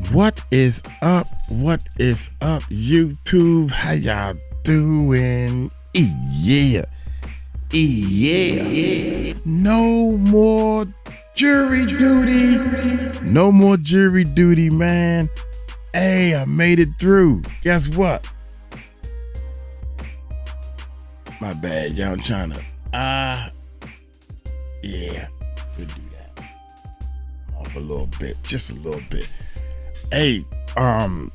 What is up? What is up, YouTube? How y'all doing? Yeah. No more jury duty. No more jury duty, man. Hey, I made it through. Guess what? My bad, y'all. I'm trying to. Yeah, we'll do that. Off a little bit, just a little bit. Hey, no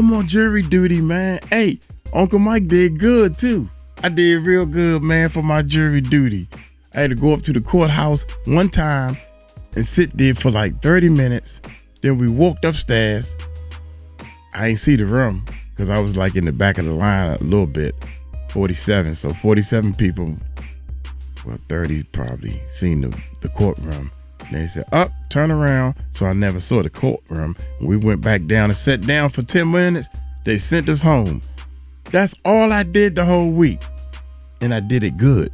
more jury duty, man. Hey, Uncle Mike did good too. I did real good, man, for my jury duty. I had to go up to the courthouse one time and sit there for like 30 minutes. Then we walked upstairs. I ain't see the room because I was like in the back of the line a little bit. 47, so 47 people, well, 30 probably seen the courtroom. And they said, up, turn around. So I never saw the courtroom. We went back down and sat down for 10 minutes. They sent us home. That's all I did the whole week. And I did it good.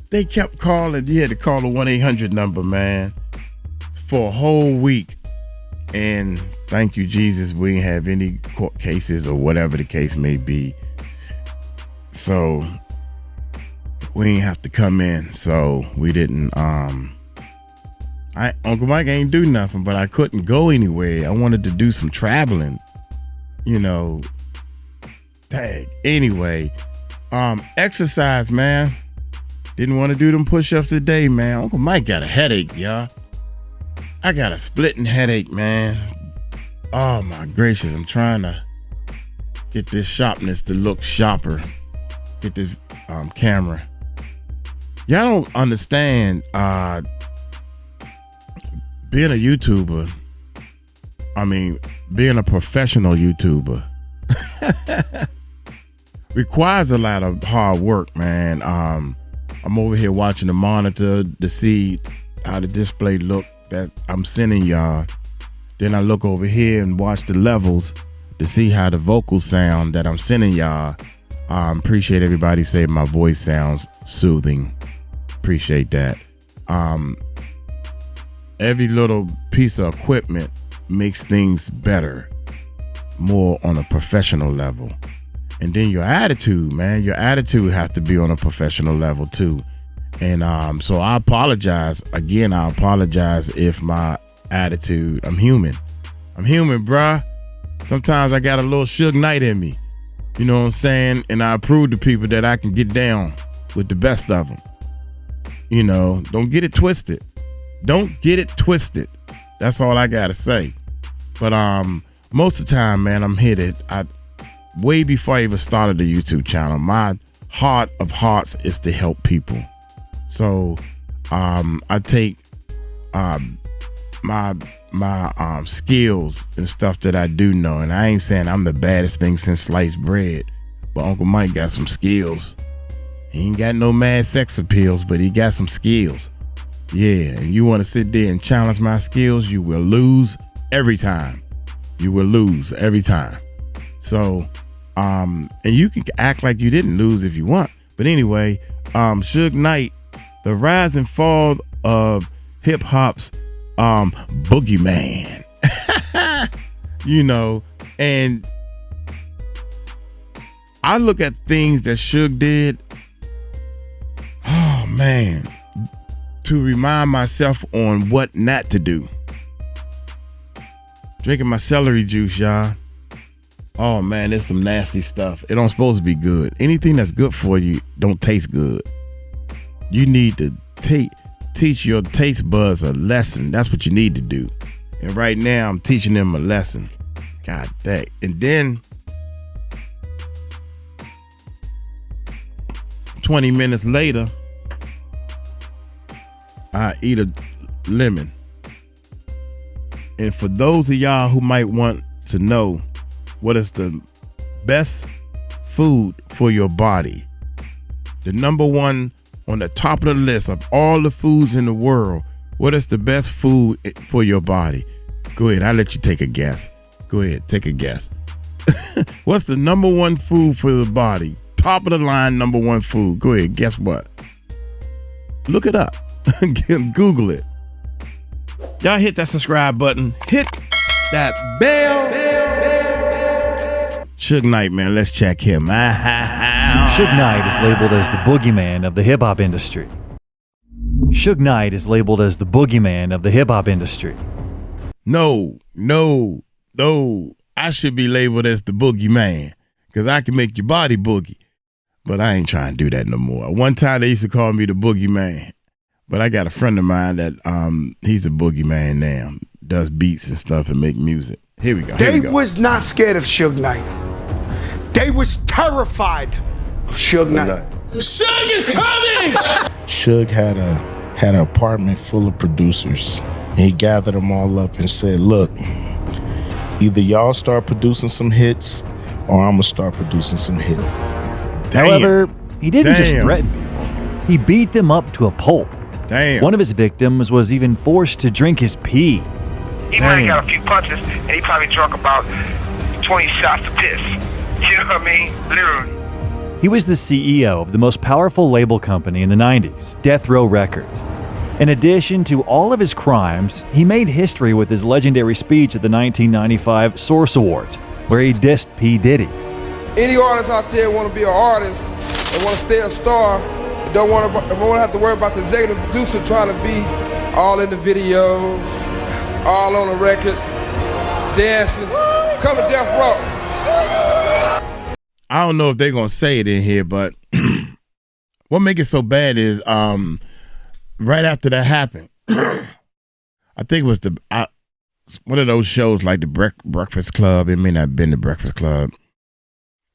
They kept calling. You had to call the 1-800 number, man, for a whole week. And thank you, Jesus, we didn't have any court cases or whatever the case may be. So we didn't have to come in. So we didn't, Uncle Mike ain't do nothing, but I couldn't go anywhere. I wanted to do some traveling, you know. Dang. Anyway, exercise, man. Didn't want to do them push-ups today, man. Uncle Mike got a headache, y'all. I got a splitting headache, man. Oh my gracious, I'm trying to get this sharpness to look sharper. Get this camera. Y'all don't understand being a YouTuber. I mean, being a professional YouTuber requires a lot of hard work, man. I'm over here watching the monitor to see how the display look that I'm sending y'all. Then I look over here and watch the levels to see how the vocals sound that I'm sending y'all. Appreciate everybody saying my voice sounds soothing. Appreciate that. Every little piece of equipment makes things better, more on a professional level. And then your attitude, man, your attitude has to be on a professional level too. And so I apologize. Again, I apologize if my attitude, I'm human, bruh. Sometimes I got a little Suge Knight in me. You know what I'm saying? And I prove to people that I can get down with the best of them. You know, don't get it twisted. Don't get it twisted. That's all I got to say. But most of the time, man, I'm hit it. Way before I even started the YouTube channel, my heart of hearts is to help people. So I take my skills and stuff that I do know, and I ain't saying I'm the baddest thing since sliced bread, but Uncle Mike got some skills. He ain't got no mad sex appeals, but he got some skills. Yeah, and you want to sit there and challenge my skills, you will lose every time. You will lose every time. So, and you can act like you didn't lose if you want. But anyway, Suge Knight, the rise and fall of hip hop's Boogeyman. You know, and I look at things that Suge did, oh man, to remind myself on what not to do. Drinking my celery juice, y'all. Oh man, there's some nasty stuff. It don't supposed to be good. Anything that's good for you don't taste good. You need to teach your taste buds a lesson. That's what you need to do. And right now I'm teaching them a lesson. God dang. And then 20 minutes later, I eat a lemon. And for those of y'all who might want to know what is the best food for your body, the number one on the top of the list of all the foods in the world, what is the best food for your body? Go ahead, I'll let you take a guess. Go ahead, take a guess. What's the number one food for the body? Top of the line, number one food. Go ahead, guess what? Look it up. Google it. Y'all hit that subscribe button. Hit that bell. Suge Knight, man, let's check him. Suge Knight is labeled as the boogeyman of the hip-hop industry. Suge Knight is labeled as the boogeyman of the hip-hop industry. No. I should be labeled as the boogeyman because I can make your body boogie. But I ain't trying to do that no more. One time they used to call me the boogeyman. But I got a friend of mine that he's a boogeyman now. Does beats and stuff and make music. Here we go. They was not scared of Suge Knight. They was terrified of Suge Knight. Suge is coming! Suge had an apartment full of producers. And he gathered them all up and said, look, either y'all start producing some hits or I'm gonna start producing some hits. However, he didn't just threaten people. He beat them up to a pulp. Damn. One of his victims was even forced to drink his pee. He might have got a few punches, and he probably drunk about 20 shots of piss. You know what I mean? Literally. He was the CEO of the most powerful label company in the 90s, Death Row Records. In addition to all of his crimes, he made history with his legendary speech at the 1995 Source Awards, where he dissed P. Diddy. Any artists out there want to be an artist and want to stay a star, don't want to have to worry about the executive producer trying to be all in the videos, all on the records, dancing, come to Death Row. I don't know if they're gonna say it in here, but what make it so bad is right after that happened, I think it was one of those shows like the Breakfast Club. It may not have been the Breakfast Club.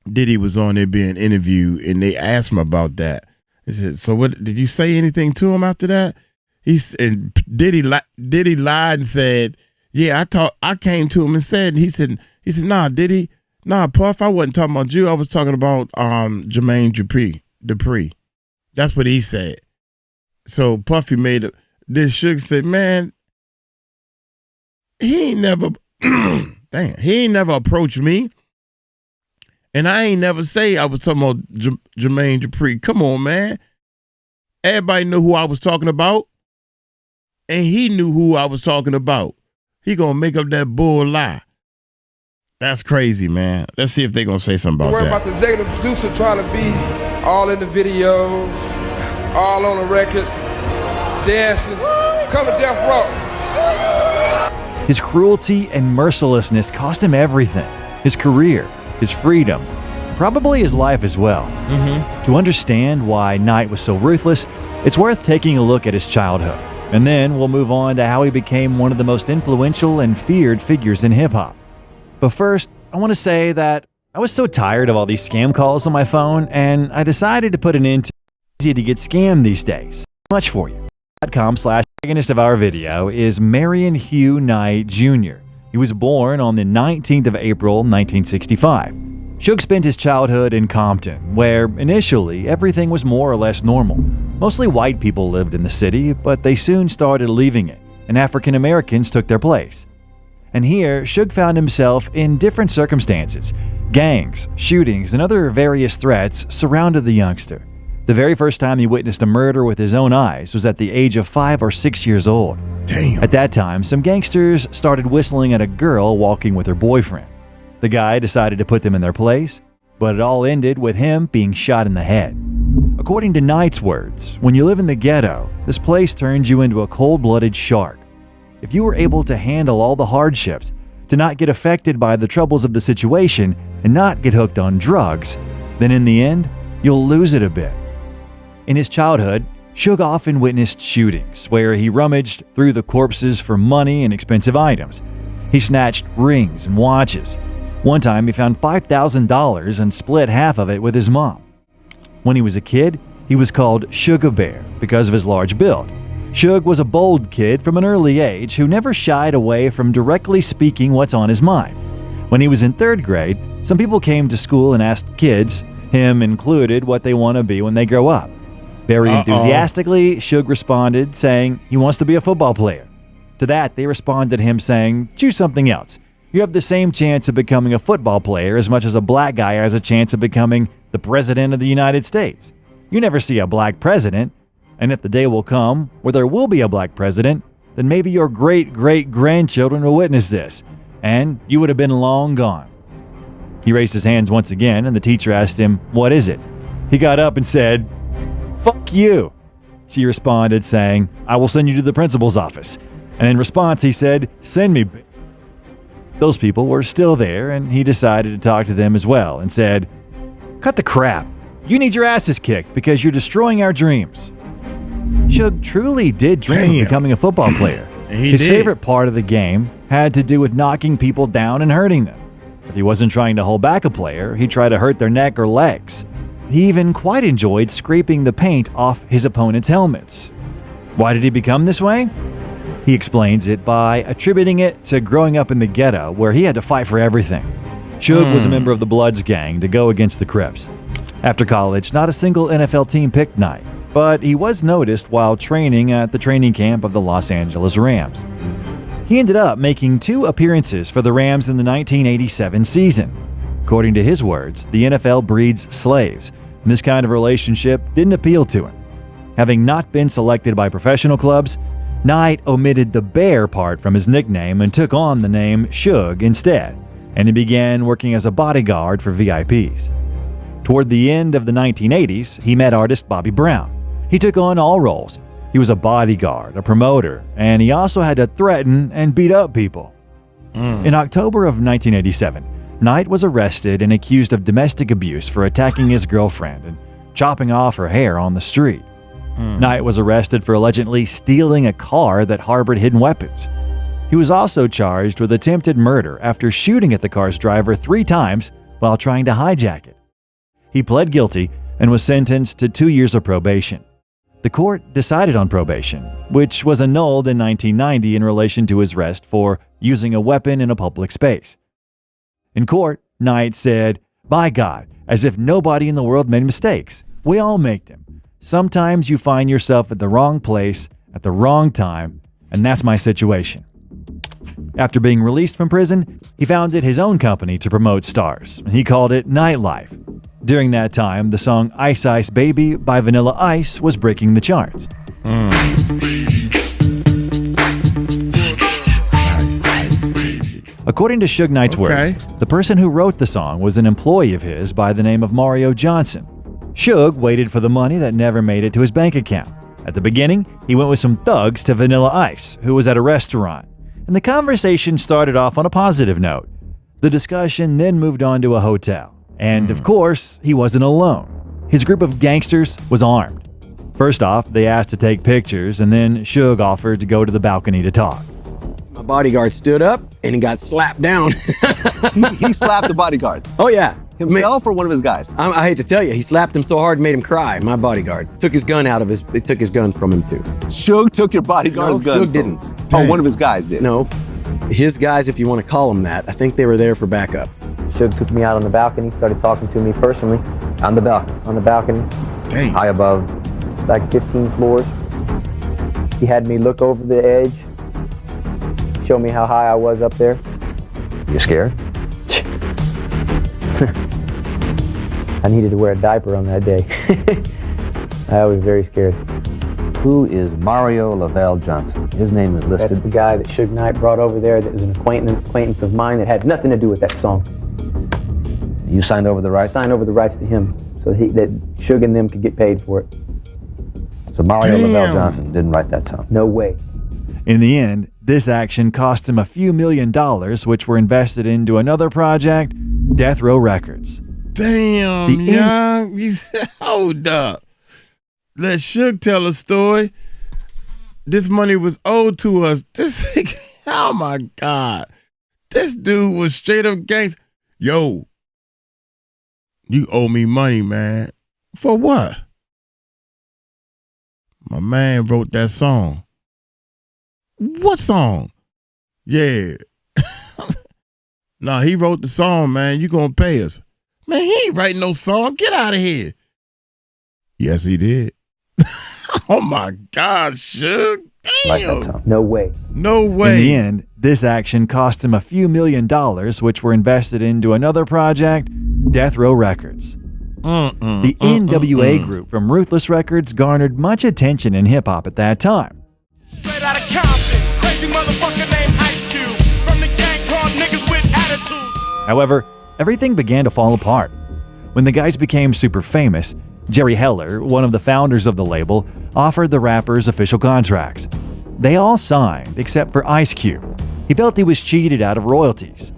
Diddy was on there being interviewed, and they asked him about that. He said, "So what? Did you say anything to him after that?" Diddy lied and said, "Yeah, I came to him and said." He said, "Nah, Diddy, nah, Puff, I wasn't talking about you. I was talking about 𝗟𝗓𝗡𝗞𝗦. That's what he said." So Puffy made it. This Suge said, "Man, he ain't never, he ain't never approached me. And I ain't never say I was talking about 𝗟𝗓𝗡𝗞𝗦. Come on, man. Everybody knew who I was talking about. And he knew who I was talking about. He gonna make up that bull lie." That's crazy, man. Let's see if they gonna say something about Don't worry that. about the executive producer trying to be all in the videos, all on the records, dancing, come to Death Row. His cruelty and mercilessness cost him everything. His career, his freedom, probably his life as well. To understand why Knight was so ruthless, it's worth taking a look at his childhood. And then we'll move on to how he became one of the most influential and feared figures in hip-hop. But first, I want to say that I was so tired of all these scam calls on my phone, and I decided to put an end to it. Easy to get scammed these days. Much for you. .com/protagonist of our video is Marion Hugh Knight Jr. He was born on the 19th of April, 1965. Suge spent his childhood in Compton, where initially everything was more or less normal. Mostly white people lived in the city, but they soon started leaving it, and African Americans took their place. And here, Suge found himself in different circumstances. Gangs, shootings, and other various threats surrounded the youngster. The very first time he witnessed a murder with his own eyes was at the age of 5 or 6 years old. Damn. At that time, some gangsters started whistling at a girl walking with her boyfriend. The guy decided to put them in their place, but it all ended with him being shot in the head. According to Knight's words, when you live in the ghetto, this place turns you into a cold-blooded shark. If you were able to handle all the hardships, to not get affected by the troubles of the situation, and not get hooked on drugs, then in the end, you'll lose it a bit. In his childhood, Suge often witnessed shootings where he rummaged through the corpses for money and expensive items. He snatched rings and watches. One time he found $5,000 and split half of it with his mom. When he was a kid, he was called Sugar Bear because of his large build. Suge was a bold kid from an early age who never shied away from directly speaking what's on his mind. When he was in 3rd grade, some people came to school and asked kids, him included, what they want to be when they grow up. Very enthusiastically, Suge responded, saying he wants to be a football player. To that, they responded him saying, choose something else. You have the same chance of becoming a football player as much as a black guy has a chance of becoming the president of the United States. You never see a black president, and if the day will come where there will be a black president, then maybe your great-great-grandchildren will witness this, and you would have been long gone. He raised his hands once again, and the teacher asked him, "What is it?" He got up and said, "Fuck you." She responded saying, "I will send you to the principal's office." And in response, he said, "Send me." Those people were still there, and he decided to talk to them as well and said, "Cut the crap. You need your asses kicked because you're destroying our dreams." Suge truly did dream of becoming a football player. His favorite part of the game had to do with knocking people down and hurting them. If he wasn't trying to hold back a player, he'd try to hurt their neck or legs. He even quite enjoyed scraping the paint off his opponent's helmets. Why did he become this way? He explains it by attributing it to growing up in the ghetto where he had to fight for everything. Suge was a member of the Bloods gang to go against the Crips. After college, not a single NFL team picked Knight, but he was noticed while training at the training camp of the Los Angeles Rams. He ended up making 2 appearances for the Rams in the 1987 season. According to his words, the NFL breeds slaves, and this kind of relationship didn't appeal to him. Having not been selected by professional clubs, Knight omitted the bear part from his nickname and took on the name Suge instead, and he began working as a bodyguard for VIPs. Toward the end of the 1980s, he met artist Bobby Brown. He took on all roles. He was a bodyguard, a promoter, and he also had to threaten and beat up people. In October of 1987, Knight was arrested and accused of domestic abuse for attacking his girlfriend and chopping off her hair on the street. Knight was arrested for allegedly stealing a car that harbored hidden weapons. He was also charged with attempted murder after shooting at the car's driver 3 times while trying to hijack it. He pled guilty and was sentenced to 2 years of probation. The court decided on probation, which was annulled in 1990 in relation to his arrest for using a weapon in a public space. In court, Knight said, "By God, as if nobody in the world made mistakes. We all make them. Sometimes you find yourself at the wrong place at the wrong time, and that's my situation." After being released from prison, he founded his own company to promote stars, and he called it Nightlife. During that time, the song Ice Ice Baby by Vanilla Ice was breaking the charts. According to Suge Knight's words, the person who wrote the song was an employee of his by the name of Mario Johnson. Suge waited for the money that never made it to his bank account. At the beginning, he went with some thugs to Vanilla Ice, who was at a restaurant, and the conversation started off on a positive note. The discussion then moved on to a hotel. And of course, he wasn't alone. His group of gangsters was armed. First off, they asked to take pictures, and then Suge offered to go to the balcony to talk. My bodyguard stood up and he got slapped down. He slapped the bodyguard? Oh yeah. Himself or one of his guys? I hate to tell you, he slapped him so hard and made him cry. My bodyguard took his gun out of his. They took his gun from him too. Suge took your bodyguard's gun? Suge didn't. Oh, one of his guys did? No, his guys, if you want to call them that. I think they were there for backup. Suge took me out on the balcony, started talking to me personally. On the balcony? On the balcony. Dang. High above, like 15 floors. He had me look over the edge, show me how high I was up there. You scared? I needed to wear a diaper on that day. I was very scared. Who is Mario Lavelle Johnson? His name is listed. That's the guy that Suge Knight brought over there that was an acquaintance of mine that had nothing to do with that song. You signed over the rights? I signed over the rights to him so that Suge and them could get paid for it. So Mario Lavelle Johnson didn't write that song? No way. In the end, this action cost him a few $1 million, which were invested into another project, Death Row Records. Damn, young. Hold up. Let Suge tell a story. This money was owed to us. This, oh my God. This dude was straight up gangster. Yo, you owe me money, man. For what? My man wrote that song. What song? Yeah. Nah, he wrote the song, man. You gonna pay us. Man, he ain't writing no song. Get out of here. Yes, he did. Oh my God, Suge. Damn. No way. No way. In the end, this action cost him a few $1 million, which were invested into another project, Death Row Records. The NWA group from Ruthless Records garnered much attention in hip-hop at that time. Straight out of Compton. However, everything began to fall apart. When the guys became super famous, Jerry Heller, one of the founders of the label, offered the rappers official contracts. They all signed except for Ice Cube. He felt he was cheated out of royalties.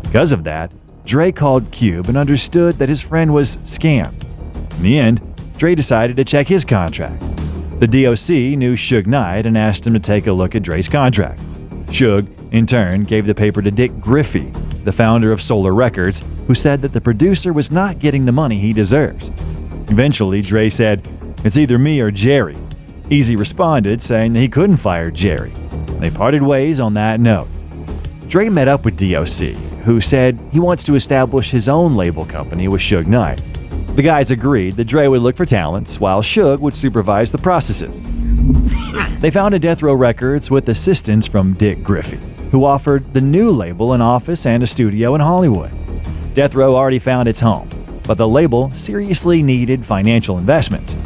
Because of that, Dre called Cube and understood that his friend was scammed. In the end, Dre decided to check his contract. The DOC knew Suge Knight and asked him to take a look at Dre's contract. Suge, in turn, gave the paper to Dick Griffey, the founder of Solar Records, who said that the producer was not getting the money he deserves. Eventually, Dre said, "It's either me or Jerry." Easy responded, saying that he couldn't fire Jerry. They parted ways on that note. Dre met up with DOC, who said he wants to establish his own label company with Suge Knight. The guys agreed that Dre would look for talents while Suge would supervise the processes. They founded Death Row Records with assistance from Dick Griffey, who offered the new label an office and a studio in Hollywood. Death Row already found its home, but the label seriously needed financial investments.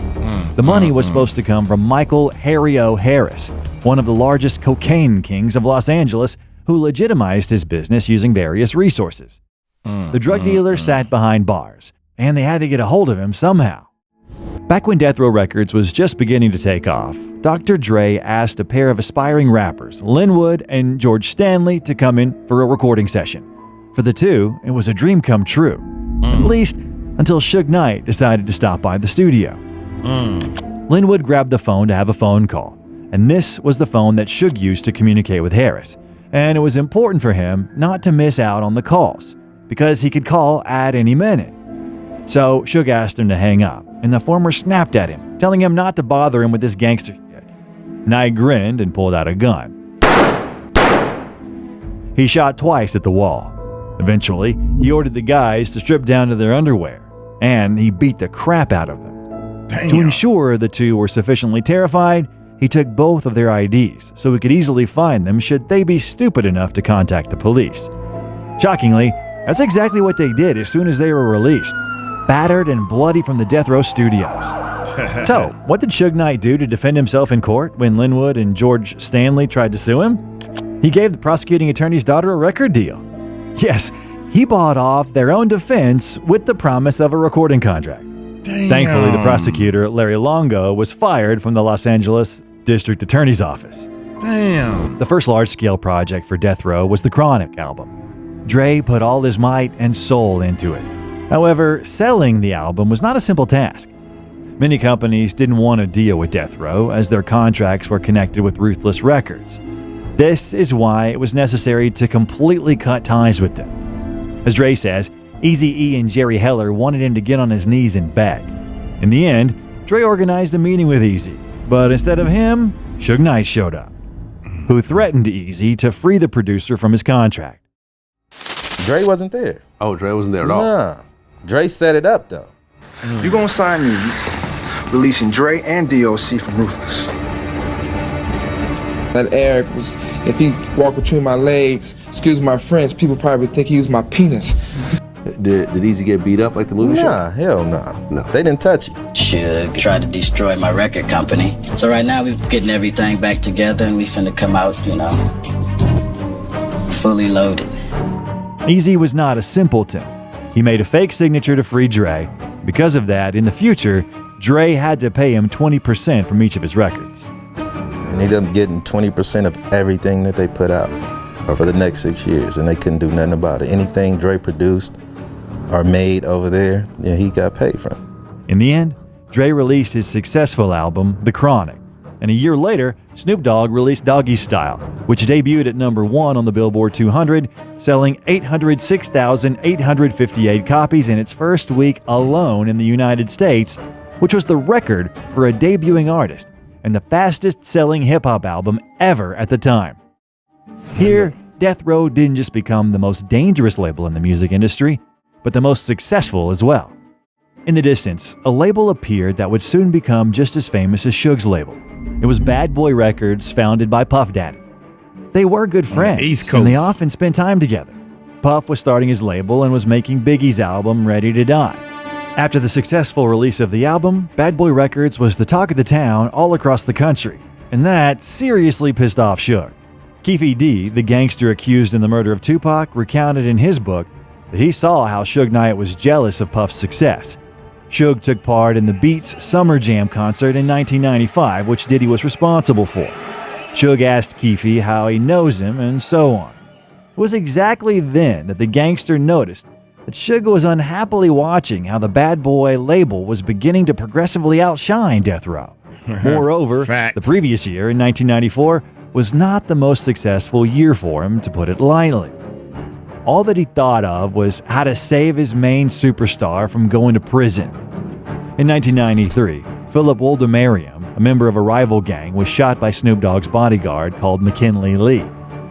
The money was supposed to come from Michael Harry O. Harris, one of the largest cocaine kings of Los Angeles, who legitimized his business using various resources. The drug dealer sat behind bars, and they had to get a hold of him somehow. Back when Death Row Records was just beginning to take off, Dr. Dre asked a pair of aspiring rappers, Linwood and George Stanley, to come in for a recording session. For the two, it was a dream come true, at least until Suge Knight decided to stop by the studio. Linwood grabbed the phone to have a phone call, and this was the phone that Suge used to communicate with Harris, and it was important for him not to miss out on the calls, because he could call at any minute. So Suge asked him to hang up, and the former snapped at him, telling him not to bother him with this gangster shit. Knight grinned and pulled out a gun. He shot twice at the wall. Eventually, he ordered the guys to strip down to their underwear, and he beat the crap out of them. Damn. To ensure the two were sufficiently terrified, he took both of their IDs so he could easily find them should they be stupid enough to contact the police. Shockingly, that's exactly what they did as soon as they were released, battered and bloody from the Death Row studios. So, what did Suge Knight do to defend himself in court when Linwood and George Stanley tried to sue him? He gave the prosecuting attorney's daughter a record deal. Yes, he bought off their own defense with the promise of a recording contract. Damn. Thankfully, the prosecutor, Larry Longo, was fired from the Los Angeles District Attorney's Office. Damn. The first large-scale project for Death Row was the Chronic album. Dre put all his might and soul into it. However, selling the album was not a simple task. Many companies didn't want to deal with Death Row as their contracts were connected with Ruthless Records. This is why it was necessary to completely cut ties with them. As Dre says, Eazy-E and Jerry Heller wanted him to get on his knees and beg. In the end, Dre organized a meeting with Eazy, but instead of him, Suge Knight showed up, who threatened Eazy to free the producer from his contract. Dre wasn't there. Oh, Dre wasn't there at all? Nah. Dre set it up, though. You gonna sign these, releasing Dre and DOC from Ruthless. That Eric was, if he walked between my legs, excuse my French, people probably would think he was my penis. Did Eazy get beat up like the movie show? Nah, hell no. They didn't touch you. Suge tried to destroy my record company. So right now we're getting everything back together and we finna come out, fully loaded. Eazy was not a simpleton. He made a fake signature to free Dre. Because of that, in the future, Dre had to pay him 20% from each of his records. And he ended up getting 20% of everything that they put out for the next 6 years, and they couldn't do nothing about it. Anything Dre produced or made over there, he got paid from. In the end, Dre released his successful album, The Chronic, and a year later, Snoop Dogg released Doggy Style, which debuted at #1 on the Billboard 200, selling 806,858 copies in its first week alone in the United States, which was the record for a debuting artist and the fastest-selling hip-hop album ever at the time. Here, Death Row didn't just become the most dangerous label in the music industry, but the most successful as well. In the distance, a label appeared that would soon become just as famous as Suge's label. It was Bad Boy Records, founded by Puff Daddy. They were good friends, East and they Coast. often spent time together. Puff was starting his label and was making Biggie's album, Ready to Die. After the successful release of the album, Bad Boy Records was the talk of the town all across the country, and that seriously pissed off Suge. Keefe D, the gangster accused in the murder of Tupac, recounted in his book that he saw how Suge Knight was jealous of Puff's success. Suge took part in the Beats Summer Jam concert in 1995, which Diddy was responsible for. Suge asked 𝗗𝗢𝗡𝗞𝗦 how he knows him and so on. It was exactly then that the gangster noticed that Suge was unhappily watching how the Bad Boy label was beginning to progressively outshine Death Row. Moreover, the previous year, in 1994, was not the most successful year for him, to put it lightly. All that he thought of was how to save his main superstar from going to prison. In 1993, Philip 𝗗𝗢𝗡𝗞𝗦, a member of a rival gang, was shot by Snoop Dogg's bodyguard called McKinley Lee.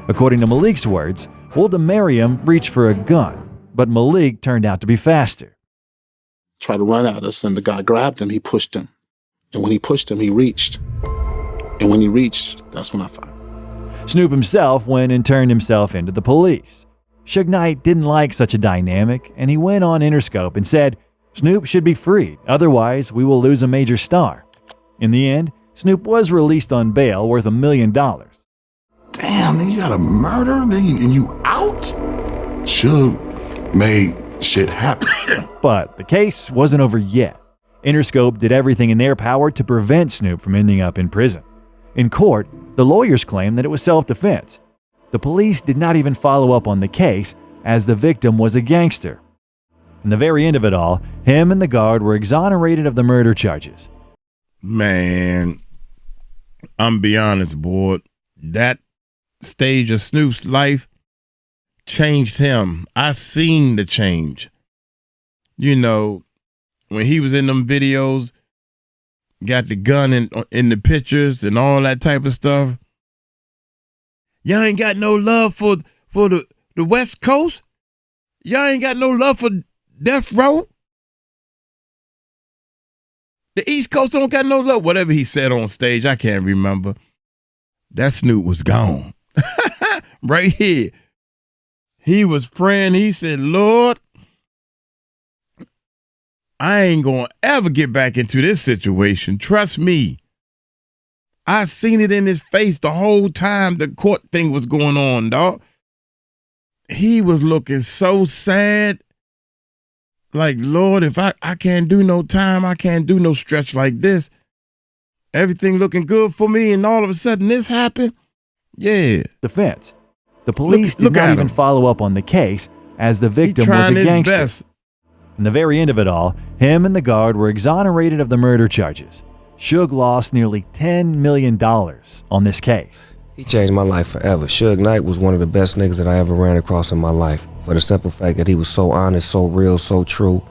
According to Malik's words, 𝗗𝗗𝗡𝗞𝗦 reached for a gun, but Malik turned out to be faster. Tried to run at us, and the guy grabbed him, he pushed him. And when he pushed him, he reached. And when he reached, that's when I fired. Snoop himself went and turned himself into the police. Suge Knight didn't like such a dynamic, and he went on Interscope and said, Snoop should be freed, otherwise we will lose a major star. In the end, Snoop was released on bail worth $1 million. Damn, then you got a murder and you out? Suge made shit happen. But the case wasn't over yet. Interscope did everything in their power to prevent Snoop from ending up in prison. In court, the lawyers claimed that it was self-defense. The police did not even follow up on the case, as the victim was a gangster. In the very end of it all, him and the guard were exonerated of the murder charges. Man, I'm be honest, boy. That stage of Snoop's life changed him. I seen the change. You know, when he was in them videos, got the gun in the pictures and all that type of stuff. Y'all ain't got no love for the West Coast? Y'all ain't got no love for Death Row? The East Coast don't got no love. Whatever he said on stage, I can't remember. That Snoop was gone. Right here. He was praying. He said, Lord, I ain't going to ever get back into this situation. Trust me. I seen it in his face the whole time the court thing was going on, dog. He was looking so sad. Like, Lord, if I can't do no time, I can't do no stretch like this. Everything looking good for me, and all of a sudden this happened? Yeah. Defense. The police did not even follow up on the case, as the victim was a gangster. In the very end of it all, him and the guard were exonerated of the murder charges. Suge lost nearly $10 million on this case. He changed my life forever. Suge Knight was one of the best niggas that I ever ran across in my life, for the simple fact that he was so honest, so real, so true,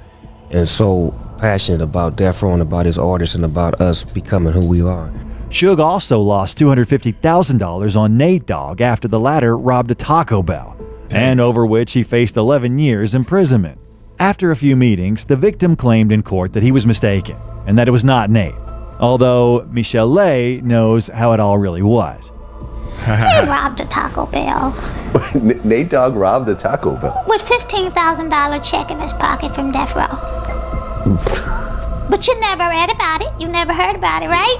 and so passionate about Death Row and about his artists and about us becoming who we are. Suge also lost $250,000 on Nate Dogg after the latter robbed a Taco Bell, and over which he faced 11 years imprisonment. After a few meetings, the victim claimed in court that he was mistaken and that it was not Nate, although Michelle knows how it all really was. He robbed a Taco Bell. Nate Dogg robbed a Taco Bell? With $15,000 check in his pocket from Death Row. But you never read about it. You never heard about it, right?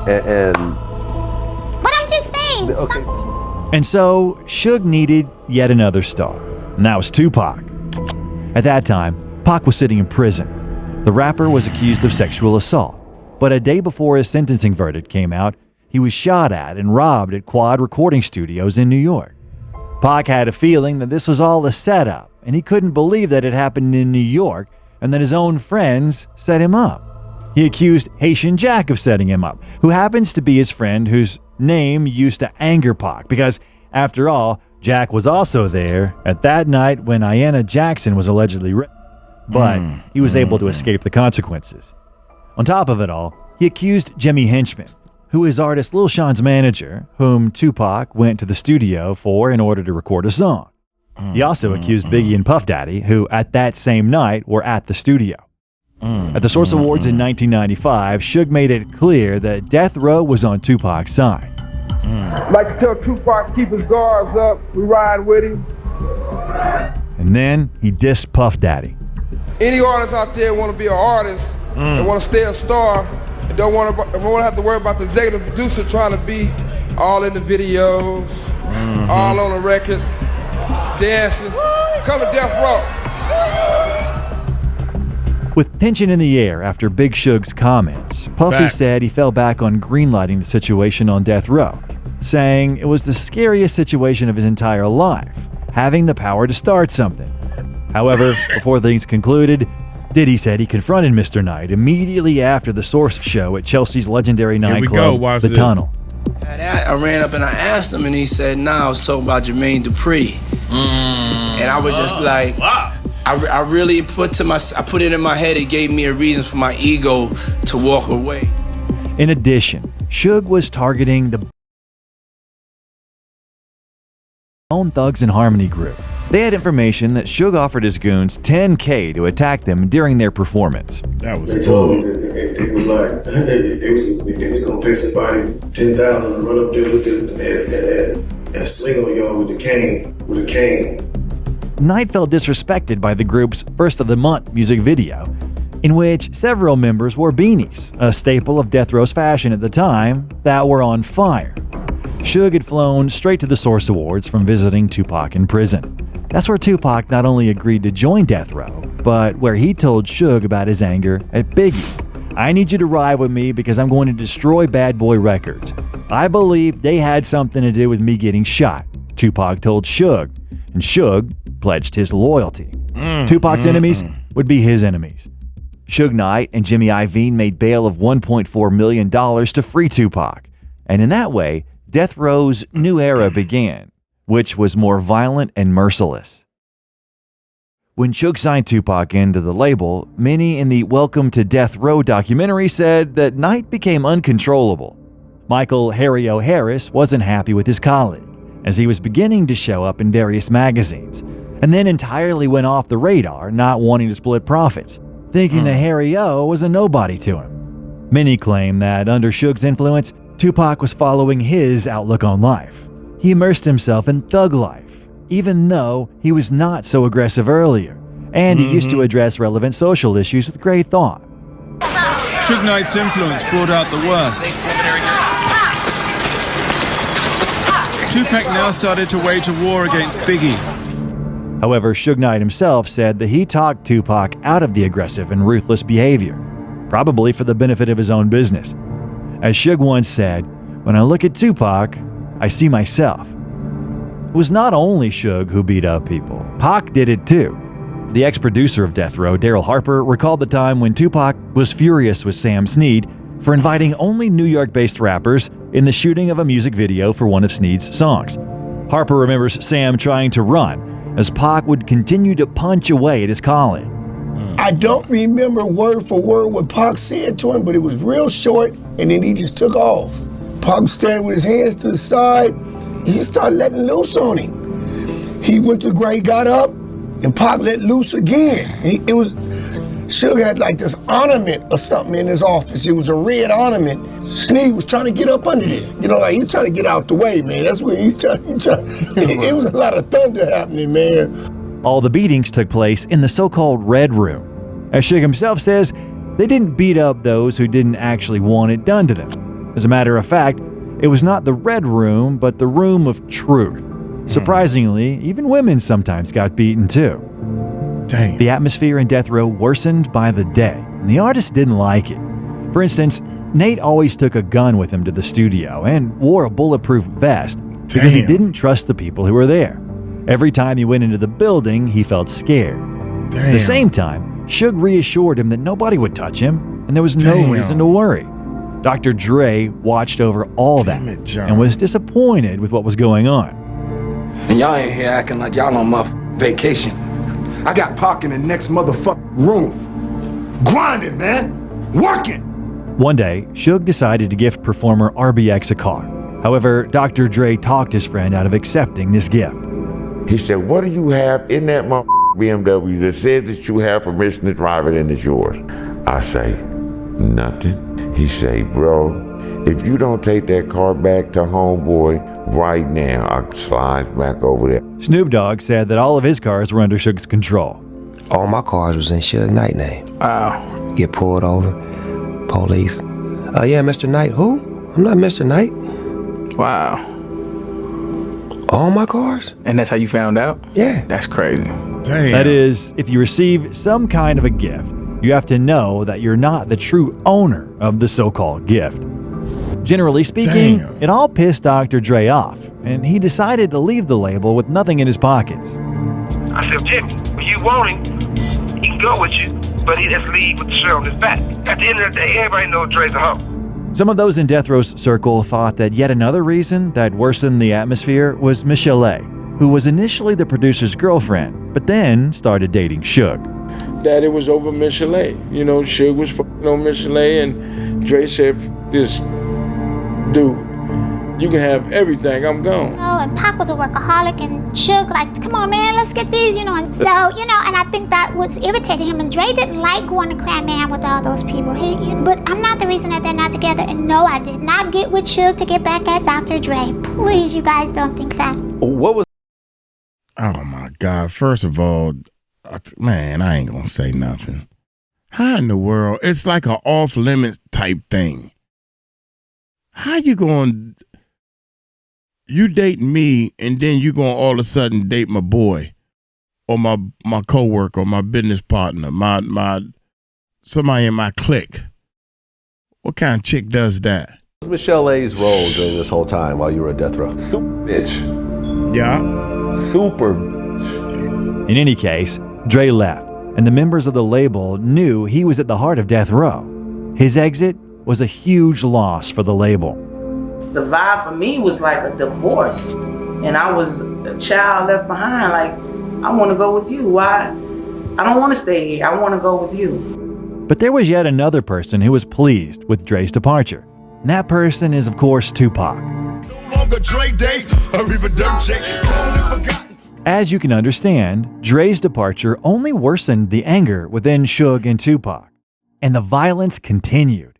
But I'm just saying. Okay. And so, Suge needed yet another star, and that was Tupac. At that time, Pac was sitting in prison. The rapper was accused of sexual assault, but a day before his sentencing verdict came out, he was shot at and robbed at Quad Recording Studios in New York. Pac had a feeling that this was all a setup, and he couldn't believe that it happened in New York and that his own friends set him up. He accused Haitian Jack of setting him up, who happens to be his friend whose name used to anger Pac, because, after all, Jack was also there at that night when Ayanna Jackson was allegedly raped, but he was able to escape the consequences. On top of it all, he accused Jimmy Henchman, who is artist Lil Sean's manager, whom Tupac went to the studio for in order to record a song. He also accused Biggie and Puff Daddy, who at that same night were at the studio. At the Source Awards in 1995, Suge made it clear that Death Row was on Tupac's side. I'd like to tell Tupac to keep his guards up. We ride with him. And then he dissed Puff Daddy. Any artists out there want to be an artist and want to stay a star and don't want to have to worry about the executive producer trying to be all in the videos, all on the records. dancing. Come to Death Row. With tension in the air after Big Suge's comments, Puffy said he fell back on greenlighting the situation on death row, saying it was the scariest situation of his entire life, having the power to start something. However, before things concluded, Diddy said he confronted Mr. Knight immediately after the Source show at Chelsea's legendary nightclub, The Tunnel. I ran up and I asked him, and he said, "Nah, I was talking about Jermaine Dupri." And I was just like, wow. I really put it in my head. It gave me a reason for my ego to walk away. In addition, Suge was targeting the Bone Thugs and Harmony group. They had information that Suge offered his goons $10K to attack them during their performance. That was They told me that it was like they was gonna pay somebody $10,000 to run up there with and swing on y'all with a cane. Knight felt disrespected by the group's First of the Month music video, in which several members wore beanies, a staple of Death Row's fashion at the time, that were on fire. Suge had flown straight to the Source Awards from visiting Tupac in prison. That's where Tupac not only agreed to join Death Row, but where he told Suge about his anger at Biggie. "I need you to ride with me because I'm going to destroy Bad Boy Records. I believe they had something to do with me getting shot," Tupac told Suge, and Suge pledged his loyalty. Tupac's enemies would be his enemies. Suge Knight and Jimmy Iovine made bail of $1.4 million to free Tupac, and in that way, Death Row's new era began, which was more violent and merciless. When Suge signed Tupac into the label, many in the Welcome to Death Row documentary said that Knight became uncontrollable. Michael Harry O'Harris wasn't happy with his colleague, as he was beginning to show up in various magazines, and then entirely went off the radar, not wanting to split profits, thinking that Harry O was a nobody to him. Many claim that under Suge's influence, Tupac was following his outlook on life. He immersed himself in thug life, even though he was not so aggressive earlier, and he used to address relevant social issues with great thought. Suge Knight's influence brought out the worst. Tupac now started to wage a war against Biggie. However, Suge Knight himself said that he talked Tupac out of the aggressive and ruthless behavior, probably for the benefit of his own business. As Suge once said, "When I look at Tupac, I see myself." It was not only Suge who beat up people. Pac did it too. The ex-producer of Death Row, Daryl Harper, recalled the time when Tupac was furious with Sam Snead for inviting only New York-based rappers in the shooting of a music video for one of Snead's songs. Harper remembers Sam trying to run, as Pac would continue to punch away at his colleague. I don't remember word for word what Pac said to him, but it was real short, and then he just took off. Pac was standing with his hands to the side. He started letting loose on him. He went to the ground, he got up, and Pac let loose again. Suge had like this ornament or something in his office. It was a red ornament. Snead was trying to get up under there. You know, like he was trying to get out the way, man. That's what he's trying. It was a lot of thunder happening, man. All the beatings took place in the so-called Red Room. As Suge himself says, they didn't beat up those who didn't actually want it done to them. As a matter of fact, it was not the Red Room, but the Room of Truth. Surprisingly, even women sometimes got beaten too. Dang. The atmosphere in Death Row worsened by the day, and the artists didn't like it. For instance, Nate always took a gun with him to the studio and wore a bulletproof vest because he didn't trust the people who were there. Every time he went into the building, he felt scared. At the same time, Suge reassured him that nobody would touch him, and there was no reason to worry. Dr. Dre watched over all that and was disappointed with what was going on. And y'all ain't here acting like y'all on my vacation. I got Pac in the next motherfucking room. Grinding, man. Working. One day, Suge decided to gift performer RBX a car. However, Dr. Dre talked his friend out of accepting this gift. He said, "What do you have in that BMW that says that you have permission to drive it and it's yours?" I say, "Nothing." He say, "Bro, if you don't take that car back to homeboy right now, I'll slide back over there." Snoop Dogg said that all of his cars were under Suge's control. All my cars was in Suge Knight name. Wow. Get pulled over, police. Yeah, Mr. Knight. Who? I'm not Mr. Knight. Wow. All my cars? And that's how you found out? Yeah. That's crazy. Damn. That is, if you receive some kind of a gift, you have to know that you're not the true owner of the so-called gift. Generally speaking, Damn. it all pissed Dr. Dre off, and he decided to leave the label with nothing in his pockets. I said, Jimmy, when you want him, he can go with you, but he just leave with the shirt on his back. At the end of the day, everybody knows Dre's a hoe. Some of those in Death Row's circle thought that yet another reason that worsened the atmosphere was Michelle, who was initially the producer's girlfriend, but then started dating Suge. That it was over Michelle. You know, Suge was fucking on Michelle, and Dre said, this dude, you can have everything, I'm gone. Oh, and Pac was a workaholic, and Suge like, come on, man, let's get these, you know. And so, you know, and I think that was irritating him. And Dre didn't like going to Crab Man with all those people. But I'm not the reason that they're not together. And no, I did not get with Suge to get back at Dr. Dre. Please, you guys don't think that. What was? Oh my God! First of all, man, I ain't gonna say nothing. How in the world? It's like an off limits type thing. How you going? You date me, and then you gonna all of a sudden date my boy, or my coworker, or my business partner, my somebody in my clique. What kind of chick does that? What was Michelle A's role during this whole time while you were at Death Row? Super bitch. Yeah. Super. In any case, Dre left, and the members of the label knew he was at the heart of Death Row. His exit was a huge loss for the label. The vibe for me was like a divorce, and I was a child left behind. Like, I want to go with you. Why? I don't want to stay here. I want to go with you. But there was yet another person who was pleased with Dre's departure. And that person is, of course, Tupac. As you can understand, Dre's departure only worsened the anger within Suge and Tupac, and the violence continued.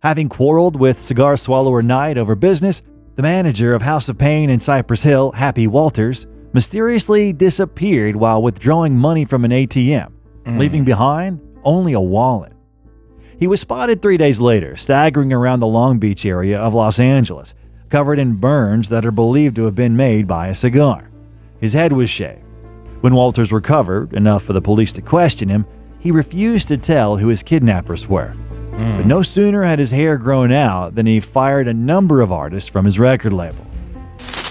Having quarreled with Cigar Swallower Knight over business, the manager of House of Pain in Cypress Hill, Happy Walters, mysteriously disappeared while withdrawing money from an ATM, leaving behind only a wallet. He was spotted 3 days later, staggering around the Long Beach area of Los Angeles, covered in burns that are believed to have been made by a cigar. His head was shaved. When Walters recovered, enough for the police to question him, he refused to tell who his kidnappers were. But no sooner had his hair grown out than he fired a number of artists from his record label.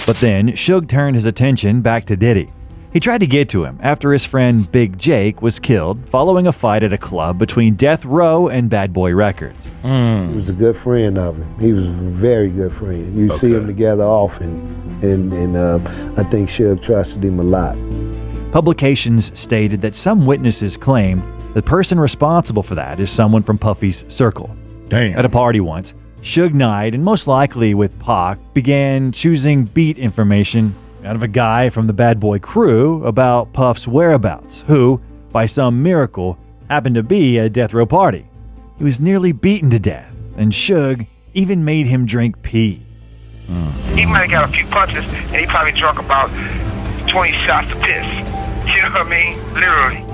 But then, Suge turned his attention back to Diddy. He tried to get to him after his friend Big Jake was killed following a fight at a club between Death Row and Bad Boy Records. He was a good friend of him. He was a very good friend. You see them together often, and I think Suge trusted him a lot. Publications stated that some witnesses claimed the person responsible for that is someone from Puffy's circle. Damn. At a party once, Suge Knight, and most likely with Pac, began choosing beat information out of a guy from the Bad Boy crew about Puff's whereabouts, who, by some miracle, happened to be at a Death Row party. He was nearly beaten to death, and Suge even made him drink pee. He might have got a few punches, and he probably drunk about 20 shots of piss. You know what I mean? Literally.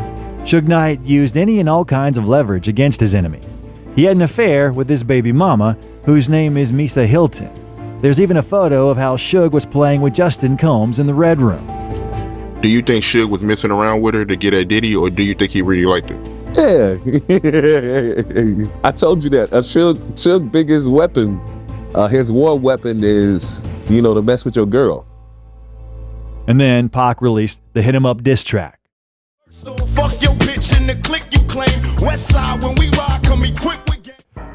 Suge Knight used any and all kinds of leverage against his enemy. He had an affair with his baby mama, whose name is Misa Hilton. There's even a photo of how Suge was playing with Justin Combs in the Red Room. Do you think Suge was messing around with her to get at Diddy, or do you think he really liked her? Yeah. I told you that. Suge's biggest weapon, his war weapon is, to mess with your girl. And then Pac released the Hit 'Em Up diss track.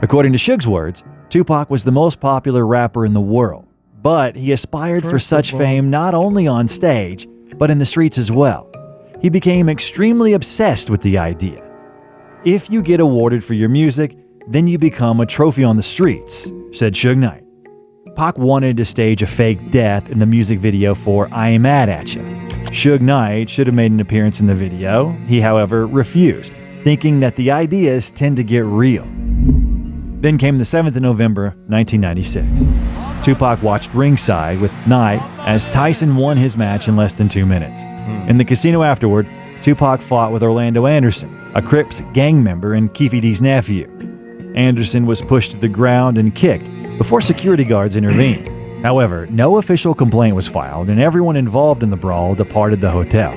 According to Suge's words, Tupac was the most popular rapper in the world, but he aspired for such fame not only on stage, but in the streets as well. He became extremely obsessed with the idea. If you get awarded for your music, then you become a trophy on the streets, said Suge Knight. Pac wanted to stage a fake death in the music video for I Ain't Mad At Ya. Suge Knight should have made an appearance in the video. He, however, refused, thinking that the ideas tend to get real. Then came the 7th of November, 1996. Tupac watched ringside with Knight as Tyson won his match in less than 2 minutes. In the casino afterward, Tupac fought with Orlando Anderson, a Crips gang member and Keefe D's nephew. Anderson was pushed to the ground and kicked before security guards intervened. However, no official complaint was filed, and everyone involved in the brawl departed the hotel.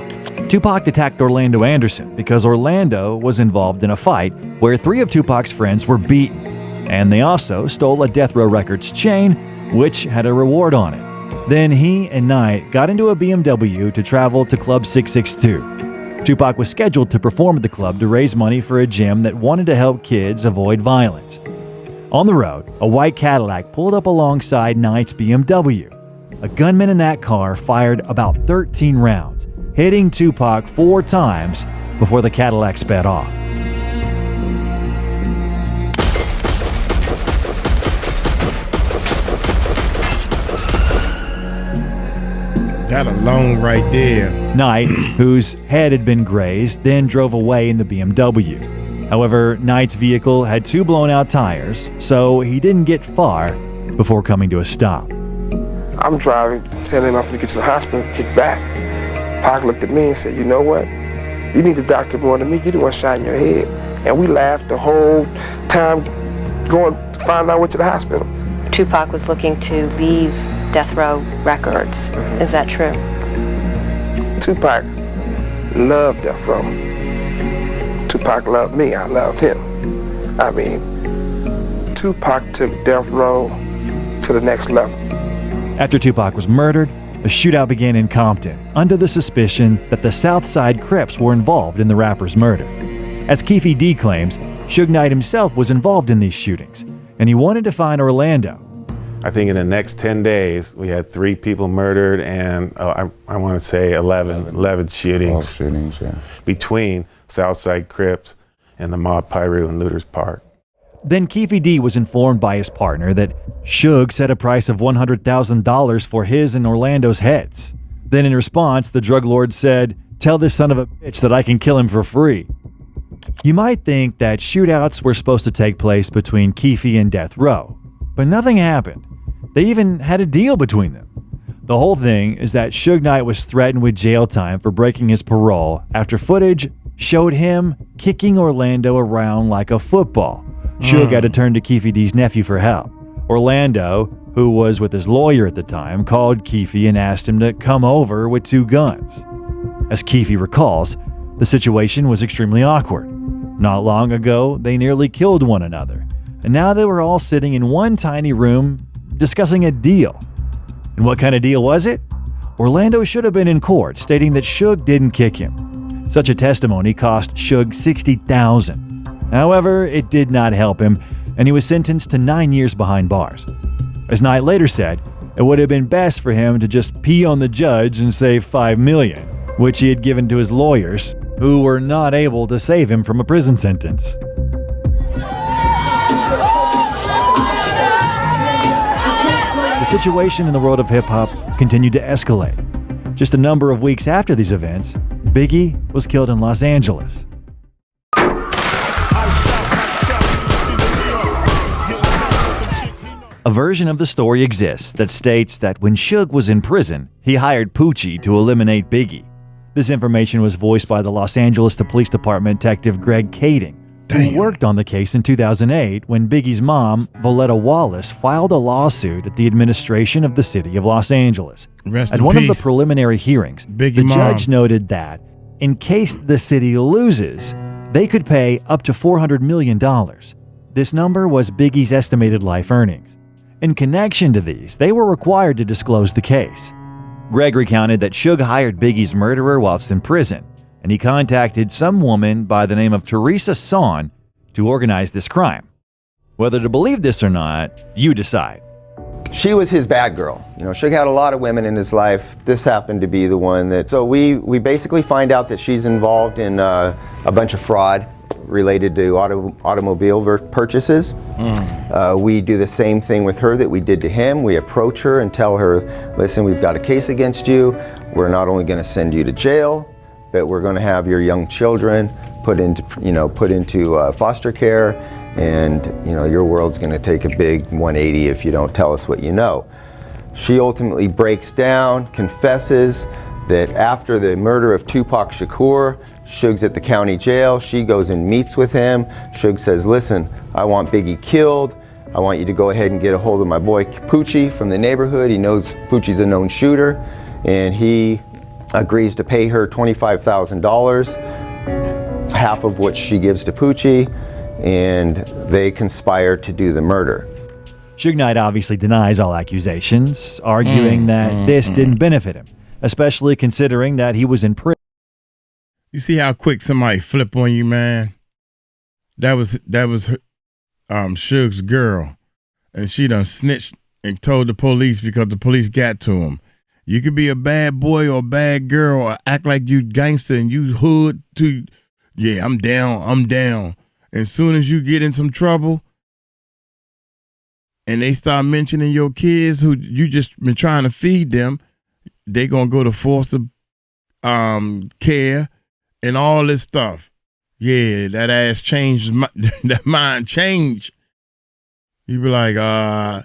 Tupac attacked Orlando Anderson because Orlando was involved in a fight where 3 of Tupac's friends were beaten, and they also stole a Death Row Records chain, which had a reward on it. Then he and Knight got into a BMW to travel to Club 662. Tupac was scheduled to perform at the club to raise money for a gym that wanted to help kids avoid violence. On the road, a white Cadillac pulled up alongside Knight's BMW. A gunman in that car fired about 13 rounds, hitting Tupac 4 times before the Cadillac sped off. That alone right there. Knight, whose head had been grazed, then drove away in the BMW. However, Knight's vehicle had 2 blown-out tires, so he didn't get far before coming to a stop. I'm driving, telling him I'm going to get to the hospital, kick back. Pac looked at me and said, you know what? You need the doctor more than me. You the one shot in your head. And we laughed the whole time going to find out I went to the hospital. Tupac was looking to leave Death Row Records. Is that true? Tupac loved Death Row. Tupac loved me. I loved him. I mean, Tupac took Death Row to the next level. After Tupac was murdered, a shootout began in Compton under the suspicion that the Southside Crips were involved in the rapper's murder. As 𝗗𝗢𝗡 claims, Suge Knight himself was involved in these shootings, and he wanted to find Orlando. I think in the next 10 days, we had 3 people murdered and I want to say 11 shootings. All shootings, yeah. Between Southside Crips and the mob Pyru in Looters Park. Then 𝗗𝗢𝗡 was informed by his partner that Suge set a price of $100,000 for his and Orlando's heads. Then in response, the drug lord said, "Tell this son of a bitch that I can kill him for free." You might think that shootouts were supposed to take place between 𝗗𝗢𝗡 and Death Row, but nothing happened. They even had a deal between them. The whole thing is that Suge Knight was threatened with jail time for breaking his parole after footage showed him kicking Orlando around like a football. Suge had to turn to 𝗗𝗢𝗡's nephew for help. Orlando, who was with his lawyer at the time, called 𝗗𝗢𝗡 and asked him to come over with 2 guns. As 𝗗𝗢𝗡 recalls, the situation was extremely awkward. Not long ago, they nearly killed one another, and now they were all sitting in one tiny room discussing a deal. And what kind of deal was it? Orlando should have been in court, stating that Suge didn't kick him. Such a testimony cost Suge $60,000. However, it did not help him, and he was sentenced to 9 years behind bars. As Knight later said, it would have been best for him to just pee on the judge and save $5 million, which he had given to his lawyers, who were not able to save him from a prison sentence. The situation in the world of hip-hop continued to escalate. Just a number of weeks after these events, Biggie was killed in Los Angeles. A version of the story exists that states that when Suge was in prison, he hired Poochie to eliminate Biggie. This information was voiced by the Los Angeles Police Department detective Greg Kading, who worked on the case in 2008 when Biggie's mom, Voletta Wallace, filed a lawsuit at the administration of the city of Los Angeles. Rest at in one peace. of the preliminary hearings, Biggie the mom. judge noted that, in case the city loses, they could pay up to $400 million. This number was Biggie's estimated life earnings. In connection to these, they were required to disclose the case. Greg recounted that Suge hired Biggie's murderer whilst in prison, and he contacted some woman by the name of Teresa Son to organize this crime. Whether to believe this or not, you decide. She was his bad girl. You know, Suge had a lot of women in his life. This happened to be the one that... So we basically find out that she's involved in a bunch of fraud related to automobile purchases. We do the same thing with her that we did to him. We approach her and tell her, listen, we've got a case against you. We're not only going to send you to jail, but we're going to have your young children put into foster care, and your world's going to take a big 180 if you don't tell us what you know. She ultimately breaks down, confesses that after the murder of Tupac Shakur, Suge's at the county jail. She goes and meets with him. Suge says, listen, I want Biggie killed. I want you to go ahead and get a hold of my boy Poochie from the neighborhood. He knows Poochie's a known shooter, and he agrees to pay her $25,000, half of which she gives to Poochie, and they conspire to do the murder. Suge Knight obviously denies all accusations, arguing that this didn't benefit him, especially considering that he was in prison. You see how quick somebody flip on you, man? That was Suge's girl, and she done snitched and told the police because the police got to him. You could be a bad boy or a bad girl or act like you gangster and you hood too. Yeah, I'm down. As soon as you get in some trouble and they start mentioning your kids who you just been trying to feed them, they gonna go to foster care and all this stuff. Yeah, that ass changed, that mind changed. You be like, yeah,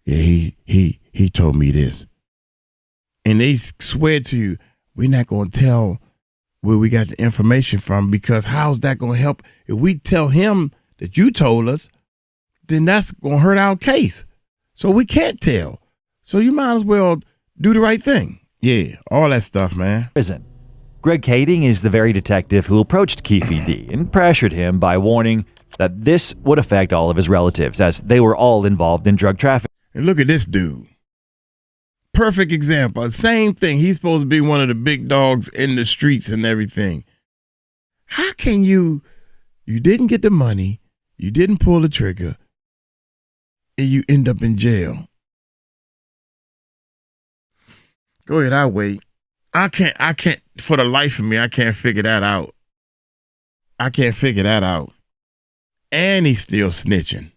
he told me this. And they swear to you, we're not going to tell where we got the information from, because how's that going to help? If we tell him that you told us, then that's going to hurt our case. So we can't tell. So you might as well do the right thing. Yeah, all that stuff, man. Prison. Greg Kading is the very detective who approached Keefe D and pressured him by warning that this would affect all of his relatives, as they were all involved in drug trafficking. And look at this dude. Perfect example. Same thing. He's supposed to be one of the big dogs in the streets and everything. How can you didn't get the money, you didn't pull the trigger, and you end up in jail? Go ahead, I'll wait. I can't, for the life of me, I can't figure that out. And he's still snitching.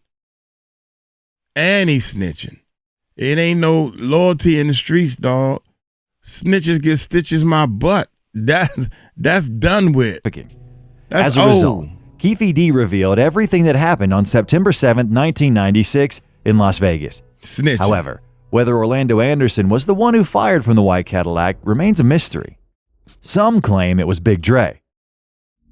It ain't no loyalty in the streets, dog. Snitches get stitches my butt. That's done with. That's As a result, Keefe D revealed everything that happened on September 7th, 1996 in Las Vegas. Snitching. However, whether Orlando Anderson was the one who fired from the white Cadillac remains a mystery. Some claim it was Big Dre.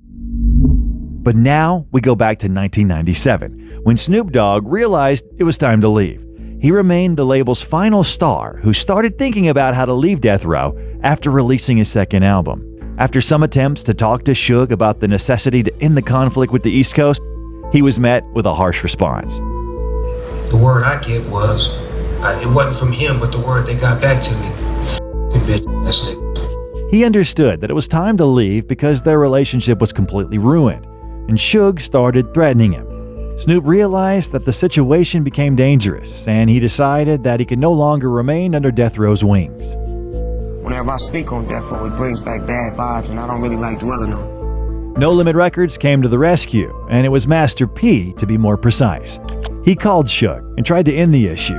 But now we go back to 1997, when Snoop Dogg realized it was time to leave. He remained the label's final star, who started thinking about how to leave Death Row after releasing his second album. After some attempts to talk to Suge about the necessity to end the conflict with the East Coast, he was met with a harsh response. The word I get was, it wasn't from him, but the word that got back to me, bitch, that's it. He understood that it was time to leave because their relationship was completely ruined, and Suge started threatening him. Snoop realized that the situation became dangerous, and he decided that he could no longer remain under Death Row's wings. Whenever I speak on Death Row, it brings back bad vibes, and I don't really like dwelling on it. No Limit Records came to the rescue, and it was Master P, to be more precise. He called Suge and tried to end the issue.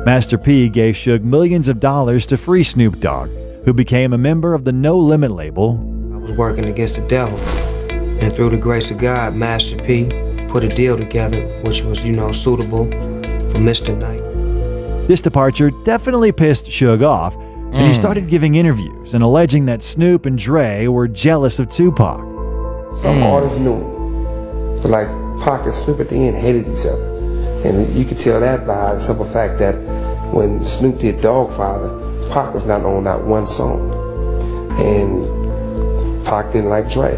Master P gave Suge millions of dollars to free Snoop Dogg, who became a member of the No Limit label. I was working against the devil, and through the grace of God, Master P put a deal together which was, suitable for Mr. Knight. This departure definitely pissed Suge off, and he started giving interviews and alleging that Snoop and Dre were jealous of Tupac. Some artists knew him, but like Pac and Snoop at the end hated each other. And you could tell that by the simple fact that when Snoop did Dogfather, Pac was not on that one song. And Pac didn't like Dre.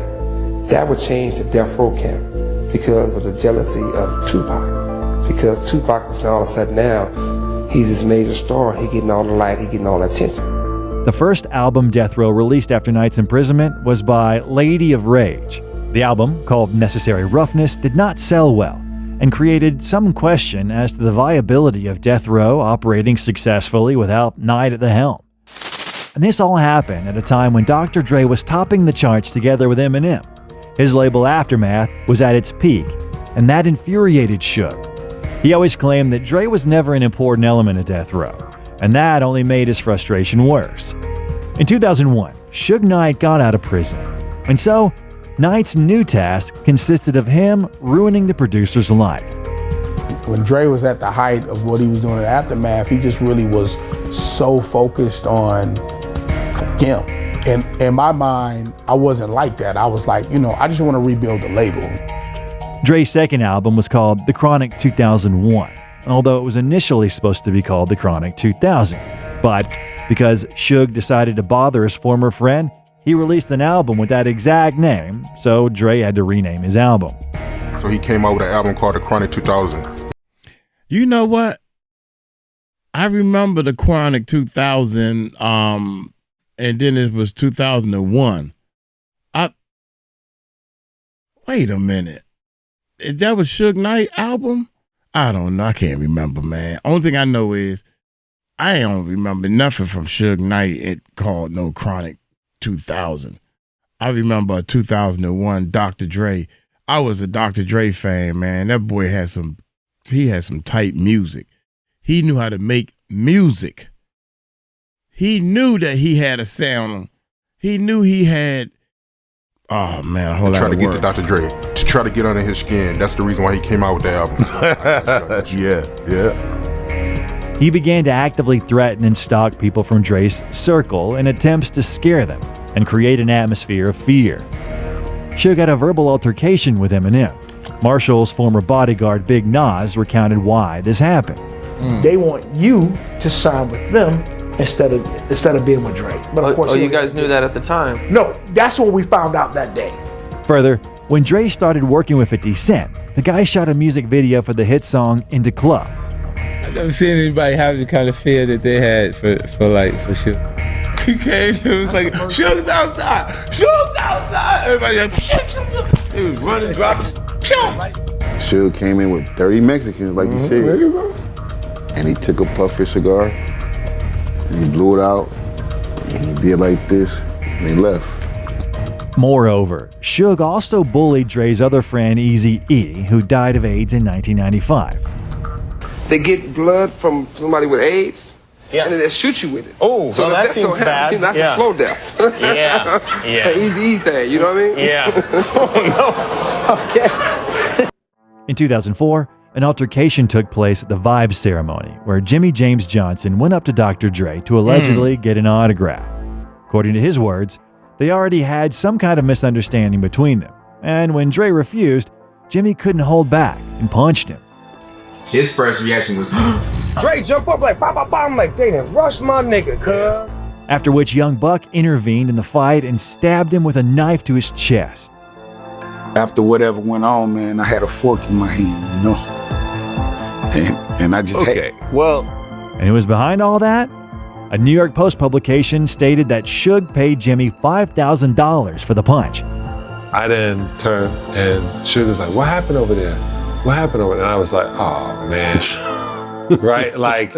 That would change the Death Row camp because of the jealousy of Tupac. Because Tupac was all of a sudden now, he's this major star, he getting all the light, he getting all the attention. The first album Death Row released after Knight's imprisonment was by Lady of Rage. The album, called Necessary Roughness, did not sell well, and created some question as to the viability of Death Row operating successfully without Knight at the helm. And this all happened at a time when Dr. Dre was topping the charts together with Eminem. His label Aftermath was at its peak, and that infuriated Suge. He always claimed that Dre was never an important element of Death Row, and that only made his frustration worse. In 2001, Suge Knight got out of prison, and so Knight's new task consisted of him ruining the producer's life. When Dre was at the height of what he was doing at Aftermath, he just really was so focused on him. And in my mind, I wasn't like that. I was like, I just want to rebuild the label. Dre's second album was called The Chronic 2001, although it was initially supposed to be called the Chronic 2000. But because Suge decided to bother his former friend, he released an album with that exact name, so Dre had to rename his album. So he came out with an album called the Chronic 2000. You know what? I remember the Chronic 2000, and then it was 2001. Wait a minute. That was Suge Knight album? I don't know. I can't remember, man. Only thing I know is I don't remember nothing from Suge Knight it called no Chronic 2000. I remember 2001 Dr. Dre. I was a Dr. Dre fan, man. That boy had some tight music. He knew how to make music. He knew that he had a sound. He knew he had, oh man, a whole lot of work. Try to get to Dr. Dre, to try to get under his skin. That's the reason why he came out with the album. Yeah. He began to actively threaten and stalk people from Dre's circle in attempts to scare them and create an atmosphere of fear. Suge had a verbal altercation with Eminem. Marshall's former bodyguard Big Nas recounted why this happened. They want you to sign with them instead of being with Dre. But of course, you guys knew that at the time? No, that's what we found out that day. Further, when Dre started working with 50 Cent, the guy shot a music video for the hit song Into Club. I've never seen anybody have the kind of fear that they had for Suge. He came, it was like, Suge's outside! Suge's outside! Everybody like, he was running, dropping, Suge came in with 30 Mexicans, like you said. There you go. And he took a puff of his cigar, and he blew it out, and he did like this, and he left. Moreover, Suge also bullied Dre's other friend Eazy-E, who died of AIDS in 1995. They get blood from somebody with AIDS, and then they shoot you with it. Oh, so that seems bad. That's a slow death. Yeah. An easy thing, you know what I mean? Yeah. Oh, no. Okay. In 2004, an altercation took place at the Vibes ceremony, where Jimmy James Johnson went up to Dr. Dre to allegedly get an autograph. According to his words, they already had some kind of misunderstanding between them, and when Dre refused, Jimmy couldn't hold back and punched him. His first reaction was, Dre jump up like, pop, I'm like, they didn't rush my nigga, cuz. After which Young Buck intervened in the fight and stabbed him with a knife to his chest. After whatever went on, man, I had a fork in my hand, you know? And I just And who was behind all that? A New York Post publication stated that Suge paid Jimmy $5,000 for the punch. I then turned and Suge was like, what happened over there? What happened over there? And I was like, oh, man. Right? Like.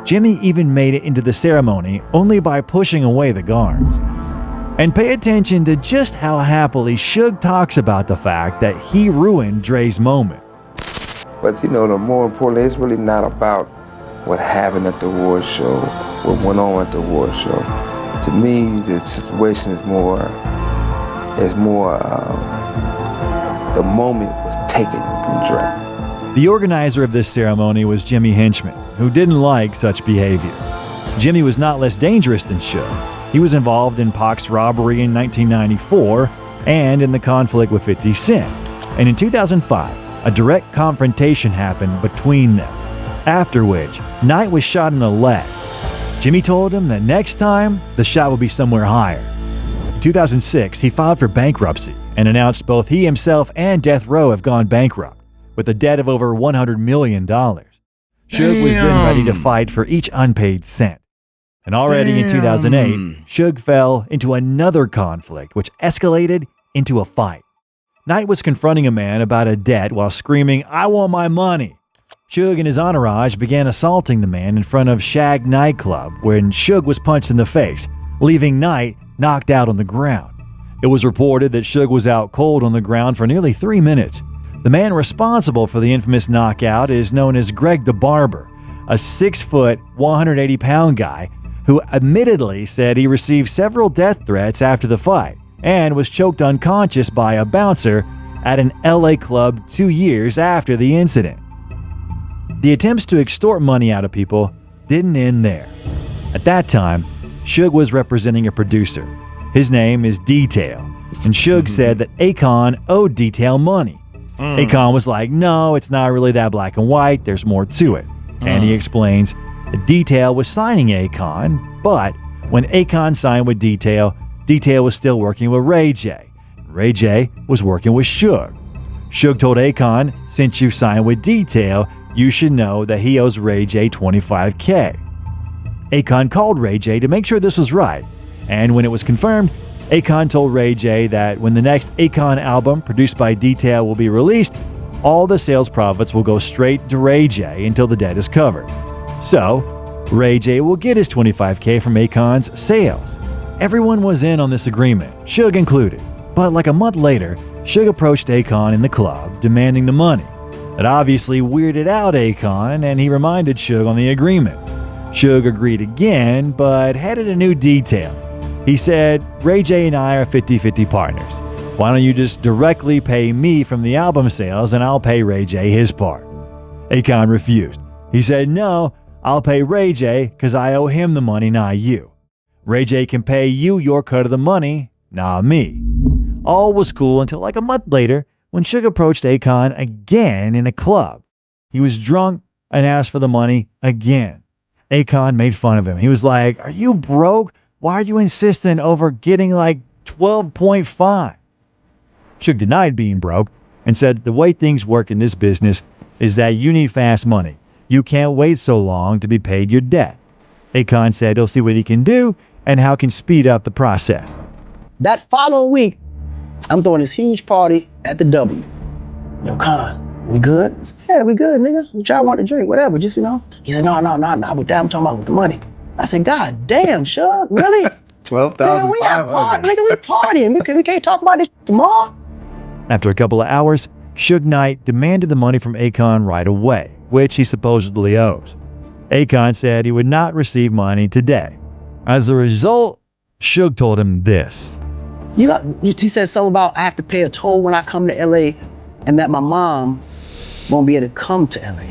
Jimmy even made it into the ceremony only by pushing away the guards. And pay attention to just how happily Suge talks about the fact that he ruined Dre's moment. But you know, the more importantly, it's really not about what happened at the award show, what went on at the award show. To me, the situation is more, the moment was taken from Dre. The organizer of this ceremony was Jimmy Henchman, who didn't like such behavior. Jimmy was not less dangerous than Suge. He was involved in Pac's robbery in 1994 and in the conflict with 50 Cent. And in 2005, a direct confrontation happened between them, after which Knight was shot in the leg. Jimmy told him that next time, the shot would be somewhere higher. In 2006, he filed for bankruptcy and announced both he himself and Death Row have gone bankrupt, with a debt of over $100 million. Suge was then ready to fight for each unpaid cent. And already in 2008, Suge fell into another conflict, which escalated into a fight. Knight was confronting a man about a debt while screaming, "I want my money." Suge and his entourage began assaulting the man in front of Shag nightclub when Suge was punched in the face, leaving Knight knocked out on the ground. It was reported that Suge was out cold on the ground for nearly 3 minutes. The man responsible for the infamous knockout is known as Greg the Barber, a 6-foot, 180-pound guy who admittedly said he received several death threats after the fight and was choked unconscious by a bouncer at an LA club 2 years after the incident. The attempts to extort money out of people didn't end there. At that time, Suge was representing a producer. His name is Detail, and Suge said that Akon owed Detail money. A'Kon was like, no, it's not really that black and white. There's more to it. And he explains that Detail was signing A'Kon, but when A'Kon signed with Detail, Detail was still working with Ray J. Ray J was working with Suge. Suge told A'Kon, since you signed with Detail, you should know that he owes Ray J $25K. A'Kon called Ray J to make sure this was right, and when it was confirmed, A'Kon told Ray J that when the next A'Kon album produced by Detail will be released, all the sales profits will go straight to Ray J until the debt is covered. So, Ray J will get his $25K from A'Kon's sales. Everyone was in on this agreement, Suge included. But like a month later, Suge approached A'Kon in the club, demanding the money. That obviously weirded out A'Kon, and he reminded Suge on the agreement. Suge agreed again, but added a new detail. He said, Ray J and I are 50-50 partners. Why don't you just directly pay me from the album sales and I'll pay Ray J his part? A'Kon refused. He said, no, I'll pay Ray J because I owe him the money, not you. Ray J can pay you your cut of the money, not me. All was cool until like a month later when Suge approached A'Kon again in a club. He was drunk and asked for the money again. A'Kon made fun of him. He was like, are you broke? Why are you insisting over getting like 12.5? Suge denied being broke and said the way things work in this business is that you need fast money. You can't wait so long to be paid your debt. A'Kon said he'll see what he can do and how he can speed up the process. That following week, I'm throwing this huge party at the W. Yo, Con, we good? I said, yeah, we good, nigga. What y'all want to drink? Whatever, just, you know. He said, no, but damn, I'm talking about with the money. I said, God damn, Suge, really? 12,500. We have party, nigga, we partying. We can't talk about this tomorrow. After a couple of hours, Suge Knight demanded the money from A'Kon right away, which he supposedly owes. A'Kon said he would not receive money today. As a result, Suge told him this. He said something about I have to pay a toll when I come to LA and that my mom won't be able to come to LA.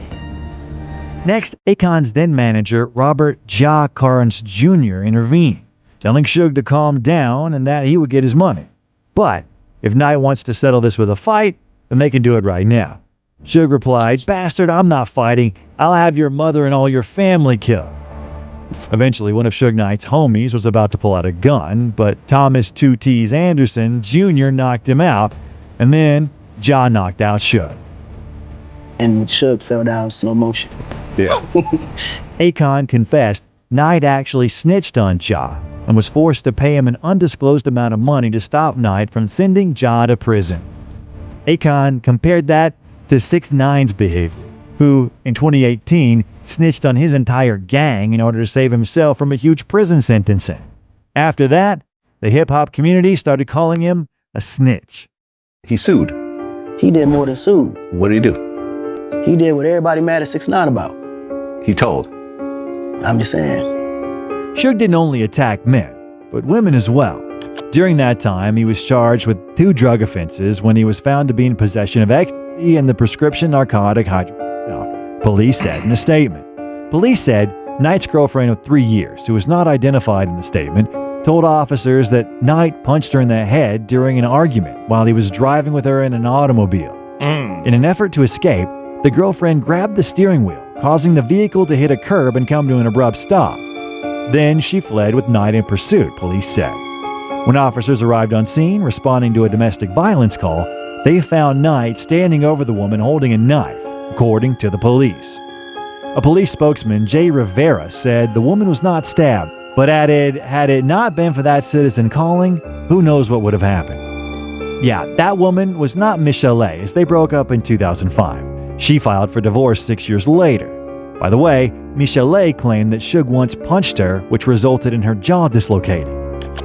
Next, A'Kon's then manager, Robert 𝗟𝗓𝗡𝗞𝗦 Jr. intervened, telling Suge to calm down and that he would get his money. But if Knight wants to settle this with a fight, then they can do it right now. Suge replied, bastard, I'm not fighting. I'll have your mother and all your family killed. Eventually, one of Suge Knight's homies was about to pull out a gun, but Thomas 2 T's Anderson Jr. knocked him out, and then Ja knocked out Suge. And Suge fell down in slow motion. Yeah. A'Kon confessed Knight actually snitched on Ja and was forced to pay him an undisclosed amount of money to stop Knight from sending Ja to prison. A'Kon compared that to 6ix9ine's behavior, who, in 2018, snitched on his entire gang in order to save himself from a huge prison sentencing. After that, the hip-hop community started calling him a snitch. He sued. He did more than sue. What did he do? He did what everybody mad at 6ix9ine about. He told. I'm just saying. Suge didn't only attack men, but women as well. During that time, he was charged with 2 drug offenses when he was found to be in possession of ecstasy and the prescription narcotic hydrocodone, police said in a statement. Police said Knight's girlfriend of 3 years, who was not identified in the statement, told officers that Knight punched her in the head during an argument while he was driving with her in an automobile. In an effort to escape, the girlfriend grabbed the steering wheel, causing the vehicle to hit a curb and come to an abrupt stop. Then she fled with Knight in pursuit, police said. When officers arrived on scene, responding to a domestic violence call, they found Knight standing over the woman holding a knife, according to the police. A police spokesman, Jay Rivera, said the woman was not stabbed, but added, had it not been for that citizen calling, who knows what would have happened. Yeah, that woman was not Michelle, as they broke up in 2005. She filed for divorce 6 years later. By the way, Michelle claimed that Suge once punched her, which resulted in her jaw dislocating.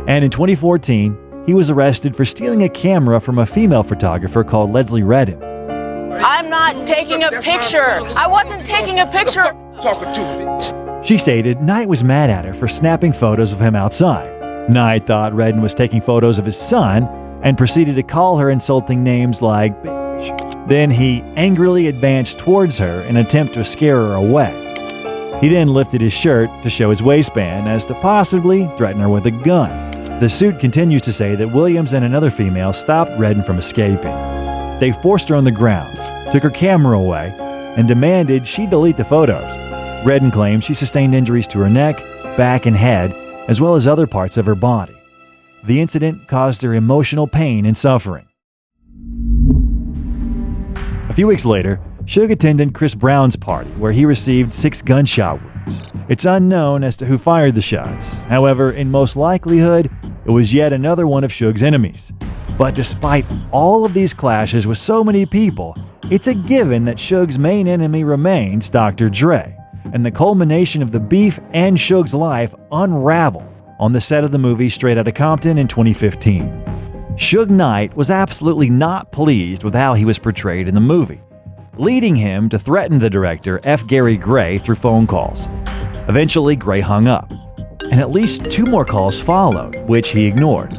And in 2014, he was arrested for stealing a camera from a female photographer called Leslie Redden. I'm not taking a picture. I wasn't taking a picture. Talking to bitch. She stated Knight was mad at her for snapping photos of him outside. Knight thought Redden was taking photos of his son and proceeded to call her insulting names like bitch. Then he angrily advanced towards her in an attempt to scare her away. He then lifted his shirt to show his waistband as to possibly threaten her with a gun. The suit continues to say that Williams and another female stopped Redden from escaping. They forced her on the ground, took her camera away, and demanded she delete the photos. Redden claimed she sustained injuries to her neck, back, and head, as well as other parts of her body. The incident caused her emotional pain and suffering. A few weeks later, Suge attended Chris Brown's party, where he received 6 gunshot wounds. It's unknown as to who fired the shots. However, in most likelihood, it was yet another one of Suge's enemies. But despite all of these clashes with so many people, it's a given that Suge's main enemy remains Dr. Dre, and the culmination of the beef and Suge's life unraveled on the set of the movie Straight Outta Compton in 2015. Suge Knight was absolutely not pleased with how he was portrayed in the movie, leading him to threaten the director F. Gary Gray through phone calls. Eventually, Gray hung up, and at least 2 more calls followed, which he ignored.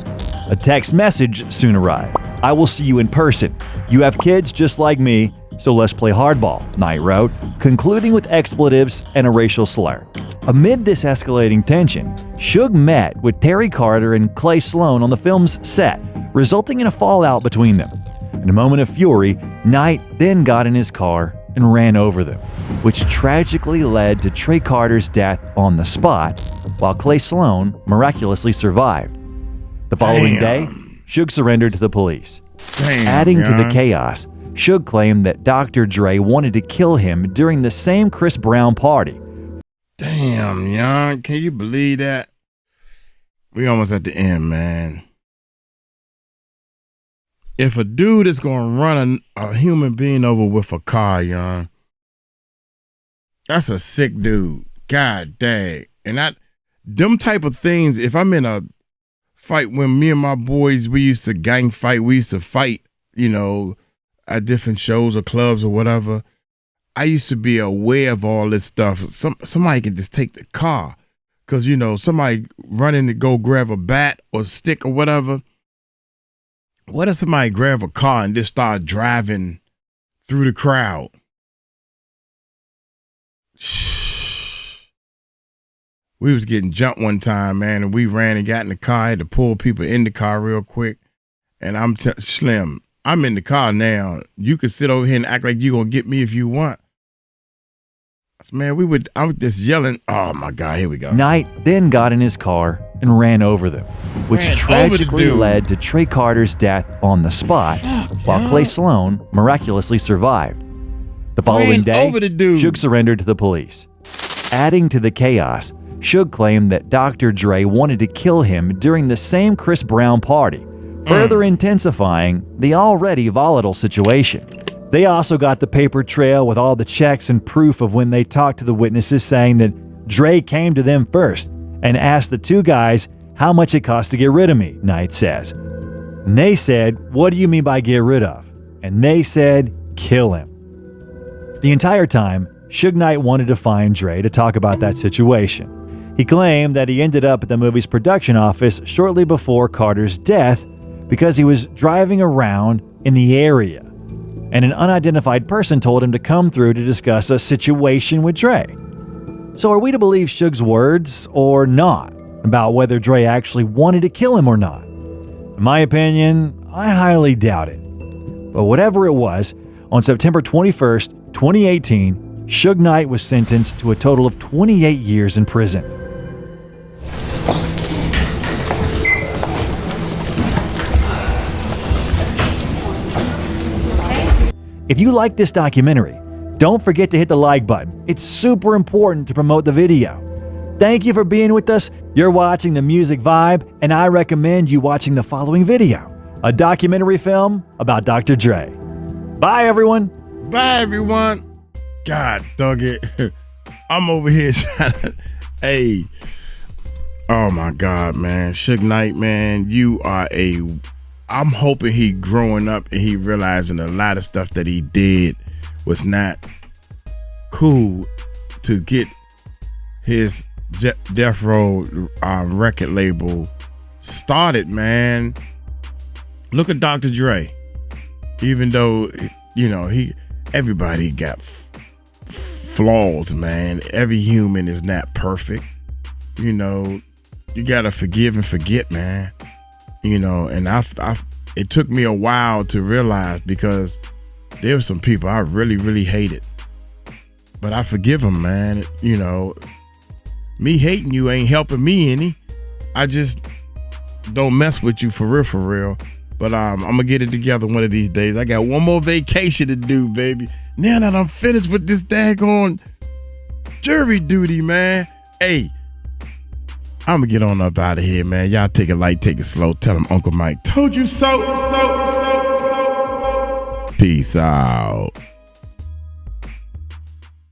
A text message soon arrived. "I will see you in person. You have kids just like me, so let's play hardball," Knight wrote, concluding with expletives and a racial slur. Amid this escalating tension, Suge met with Terry Carter and Clay Sloan on the film's set, resulting in a fallout between them. In a moment of fury, Knight then got in his car and ran over them, which tragically led to Trey Carter's death on the spot, while Clay Sloan miraculously survived. The following day, Suge surrendered to the police. Adding to the chaos, Suge claimed that Dr. Dre wanted to kill him during the same Chris Brown party. Damn, young, can you believe that? We almost at the end, man. If a dude is going to run a human being over with a car, young, that's a sick dude. God dang. And them type of things, if I'm in a fight, when me and my boys, we used to gang fight, we used to fight, at different shows or clubs or whatever, I used to be aware of all this stuff. Somebody can just take the car because, somebody running to go grab a bat or stick or whatever. What if somebody grab a car and just start driving through the crowd? We was getting jumped one time, man, and we ran and got in the car. I had to pull people in the car real quick. And I'm Slim, I'm in the car now. You can sit over here and act like you gonna get me if you want. Man, I was just yelling. Oh my God, here we go. Knight then got in his car and ran over them, which tragically led to Trey Carter's death on the spot, while Clay Sloan miraculously survived. The following day, Suge surrendered to the police. Adding to the chaos, Suge claimed that Dr. Dre wanted to kill him during the same Chris Brown party, further intensifying the already volatile situation. They also got the paper trail with all the checks and proof of when they talked to the witnesses, saying that Dre came to them first and asked the 2 guys how much it cost to get rid of me, Knight says. And they said, "What do you mean by get rid of?" And they said, "Kill him." The entire time, Suge Knight wanted to find Dre to talk about that situation. He claimed that he ended up at the movie's production office shortly before Carter's death because he was driving around in the area, and an unidentified person told him to come through to discuss a situation with Dre. So are we to believe Suge's words or not about whether Dre actually wanted to kill him or not? In my opinion, I highly doubt it. But whatever it was, on September 21st, 2018, Suge Knight was sentenced to a total of 28 years in prison. If you like this documentary, don't forget to hit the like button. It's super important to promote the video. Thank you for being with us. You're watching The Music Vibe, and I recommend you watching the following video, a documentary film about Dr. Dre. Bye, everyone. Bye, everyone. God, dog it. I'm over here trying to, hey. Oh, my God, man. Suge Knight, man, you are I'm hoping he growing up and he realizing a lot of stuff that he did was not cool to get his Death Row record label started, man. Look at Dr. Dre. Even though, everybody got flaws, man. Every human is not perfect. You gotta forgive and forget, man. And it took me a while to realize, because there were some people I really, really hated. But I forgive them, man. You know, me hating you ain't helping me any. I just don't mess with you for real. But I'm going to get it together one of these days. I got one more vacation to do, baby. Now that I'm finished with this daggone jury duty, man. Hey, I'm going to get on up out of here, man. Y'all take it light, take it slow. Tell him Uncle Mike told you so. Peace out.